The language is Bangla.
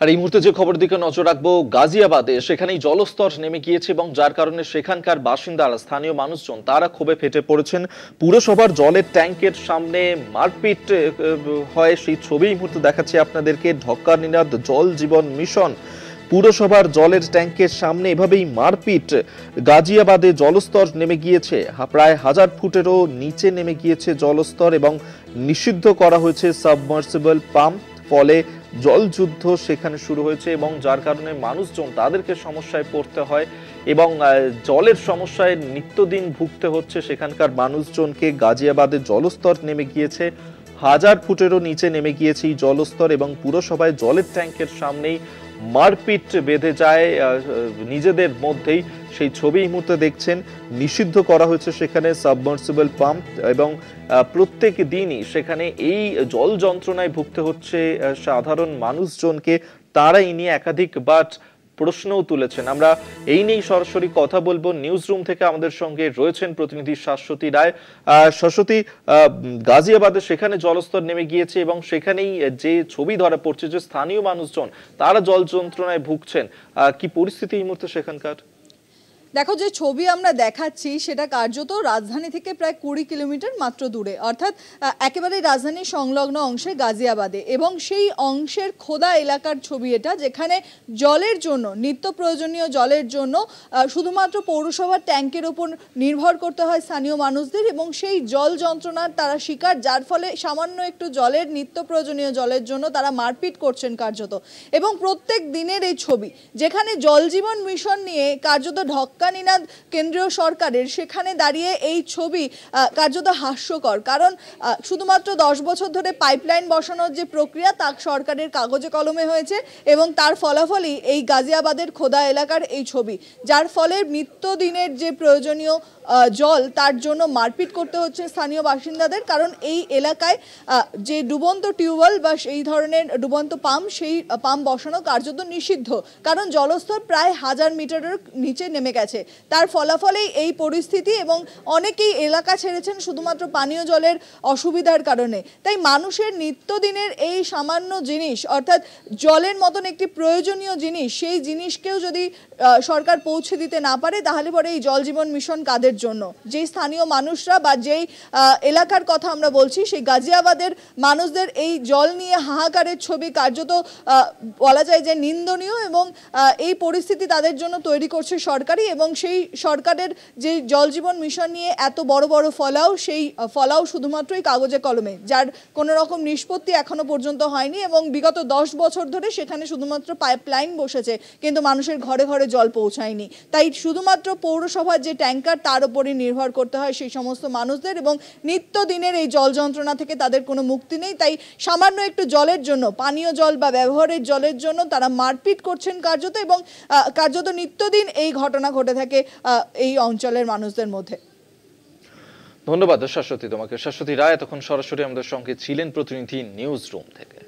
আর এই মুহূর্তে যে খবর দিকে নজর রাখবো গাজিয়াবাদে, সেখানেই জলস্তর নেমে গিয়েছে এবং যার কারণে সেখানকার বাসিন্দারা, স্থানীয় মানুষজন তারা ক্ষোভে ফেটে পড়েছেন। পুরসভার জলের ট্যাঙ্কের সামনে মারপিট হয়, সেই ছবি এই মুহূর্তে দেখাচ্ছি আপনাদেরকে। ঢক্কানিনাদ জল জীবন মিশন পুরসভার জলের ট্যাঙ্কের সামনে এভাবেই মারপিট। গাজিয়াবাদে জলস্তর নেমে গিয়েছে, প্রায় 1000 ফুটেরও নিচে নেমে গিয়েছে জলস্তর এবং নিষিদ্ধ করা হয়েছে সাবমার্সিবল পাম্প। ফলে জলযুদ্ধ সেখানে শুরু হয়েছে এবং যার কারণে মানুষজন তাদেরকে সমস্যায় পড়তে হয় এবং জলের সমস্যায় নিত্যদিন ভুগতে হচ্ছে সেখানকার মানুষজনকে। গাজিয়াবাদে জলস্তর নেমে গিয়েছে, 1000 ফুটেরও নিচে নেমে গিয়েছে এই জলস্তর এবং পুরসভায় জলের ট্যাঙ্কের সামনেই মারপিট বেঁধে যায় নিজেদের মধ্যেই। সেই ছবি এই মুহূর্তে দেখছেন। নিষিদ্ধ করা হয়েছে সেখানে সাবমার্সিবল পাম্প এবং প্রত্যেক দিনই সেখানে এই জল যন্ত্রণায় ভুগতে হচ্ছে সাধারণ মানুষজনকে। তারা এই নিয়ে একাধিকবার প্রশ্নও তুলেছেন। আমরা এই নিয়ে সরাসরি কথা বলবো। নিউজ রুম থেকে আমাদের সঙ্গে রয়েছেন প্রতিনিধি শাশ্বতী রায়। শাশ্বতী, গাজিয়াবাদে সেখানে জলস্তর নেমে গিয়েছে এবং সেখানেই যে ছবি ধরা পড়ছে যে স্থানীয় মানুষজন তারা জল যন্ত্রণায় ভুগছেন, কি পরিস্থিতি এই মুহূর্তে সেখানকার? দেখো, যে ছবি আমরা দেখাচ্ছি সেটা কার্যত রাজধানী থেকে প্রায় 20 কিলোমিটার মাত্র দূরে, অর্থাৎ একেবারে রাজধানীর সংলগ্ন অংশে গাজিয়াবাদে, এবং সেই অংশের খোদা এলাকার ছবি এটা, যেখানে জলের জন্য, নিত্য প্রয়োজনীয় জলের জন্য শুধুমাত্র পৌরসভার ট্যাঙ্কের ওপর নির্ভর করতে হয় স্থানীয় মানুষদের এবং সেই জল যন্ত্রণার তারা শিকার, যার ফলে সামান্য একটু জলের, নিত্য প্রয়োজনীয় জলের জন্য তারা মারপিট করছেন কার্যত। এবং প্রত্যেক দিনের এই ছবি, যেখানে জল জীবন মিশন নিয়ে কার্যত ঢক্কানিনাদ কেন্দ্রীয় সরকারের, সেখানে দাঁড়িয়ে এই ছবি কার্যত হাস্যকর। কারণ শুধুমাত্র 10 বছর ধরে পাইপলাইন বসানোর যে প্রক্রিয়া তা সরকারের কাগজে কলমে হয়েছে এবং তার ফলাফলই এই গাজিয়াবাদের খোদা এলাকার এই ছবি, যার ফলে নিত্যদিনের যে প্রয়োজনীয় জল তার জন্য মারপিট করতে হচ্ছে স্থানীয় বাসিন্দাদের। কারণ এই এলাকায় যে ডুবন্ত টিউবওয়েল বা সেই ধরনের ডুবন্ত পাম্প, সেই পাম্প বসানো কার্যত নিষিদ্ধ, কারণ জলস্তর প্রায় 1000 মিটারের নিচে নেমে গেছে। তার ফলাফলেই এই পরিস্থিতি এবং অনেকেই এলাকা ছেড়েছেন শুধুমাত্র পানীয় জলের অসুবিধার কারণে। তাই মানুষের নিত্যদিনের এই সামান্য জিনিস, অর্থাৎ জলের মতন একটি প্রয়োজনীয় জিনিস, সেই জিনিসকেও যদি সরকার পৌঁছে দিতে না পারে, তাহলে পরে এই জল জীবন মিশন কাদের জন্য? যেই স্থানীয় মানুষরা বা যেই এলাকার কথা আমরা বলছি, সেই গাজিয়াবাদের মানুষদের এই জল নিয়ে হাহাকারের ছবি কার্যত বলা যায় যে নিন্দনীয় এবং এই পরিস্থিতি তাদের জন্য তৈরি করছে সরকারই। এবং সেই সরকারের যে জল জীবন মিশন নিয়ে এত বড় বড় ফলাও, সেই ফলাও শুধুমাত্রই কাগজে কলমে, যার কোনো রকম নিষ্পত্তি এখনো পর্যন্ত হয়নি এবং বিগত 10 বছর ধরে সেখানে শুধুমাত্র পাইপলাইন বসেছে, কিন্তু মানুষের ঘরে ঘরে জল পৌঁছায়নি। তাই শুধুমাত্র পৌরসভার যে ট্যাঙ্কার তার উপরই নির্ভর করতে হয় সেই সমস্ত মানুষদের এবং নিত্যদিনের এই জল যন্ত্রণা থেকে তাদের কোনো মুক্তি নেই। তাই সামান্য একটু জলের জন্য, পানীয় জল বা ব্যবহারের জলের জন্য তারা মারপিট করছেন কার্যত, এবং কার্যত নিত্যদিন এই ঘটনা ঘটে থাকে এই অঞ্চলের মানুষদের মধ্যে। ধন্যবাদ শাশ্বতী তোমাকে। শাশ্বতী রায় এতক্ষণ সরাসরি আমাদের সঙ্গে ছিলেন প্রতিনিধি নিউজ রুম থেকে।